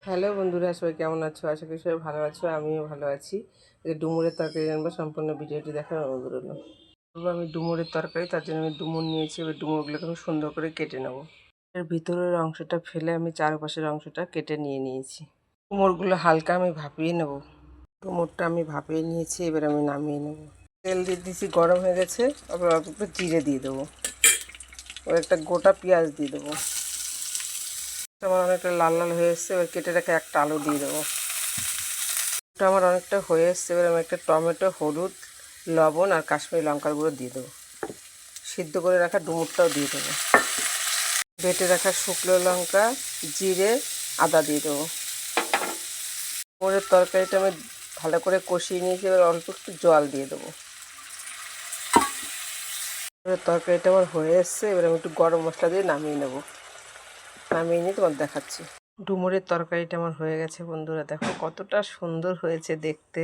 Hello বন্ধুরা, সবাই কেমন আছো? আশা করি সবাই ভালো আছো, আমিও ভালো আছি। ডুমুরের তরকারি রান্নার সম্পূর্ণ ভিডিওটি দেখার অনুরোধ রইল। আমি ডুমুরের তরকারি, তার জন্য আমি ডুমুর নিয়েছি। এবার ডুমুরগুলোকে আমি সুন্দর করে কেটে নেব। এর ভিতরের অংশটা ফেলে আমি চারপাশের অংশটা কেটে নিয়েছি। ডুমুরগুলো হালকা আমি ভাপিয়ে নেব। ডুমুরটা আমি ভাপিয়ে নিয়েছি, এবার আমি নামিয়ে নেব। তেল দিয়ে দিয়েছি, গরম হয়ে গেছে। আবার অল্প একটু জিরে দিয়ে দেবো, এবার একটা গোটা পেঁয়াজ দিয়ে দেবো। আমার অনেকটা লাল লাল হয়ে এসছে, এবার কেটে রেখে একটা আলু দিয়ে দেবো। ওটা আমার অনেকটা হয়ে এসছে, এবার আমি একটা টমেটো, হলুদ, লবণ আর কাশ্মীরি লঙ্কার গুঁড়ো দিয়ে দেবো। সিদ্ধ করে রাখা ডুমুরটাও দিয়ে দেবো। বেটে রাখা শুকনো লঙ্কা, জিরে, আদা দিয়ে দেবো। ডুমুরের তরকারিটা আমি ভালো করে কষিয়ে নিয়েছি, এবার অল্প একটু জল দিয়ে দেবো। তরকারিটা আমার হয়ে এসছে, এবার আমি একটু গরম মশলা দিয়ে নামিয়ে নেব। নামিয়ে নিয়ে তোমার দেখাচ্ছি। ডুমুরের তরকারিটা আমার হয়ে গেছে বন্ধুরা, দেখো কতটা সুন্দর হয়েছে দেখতে।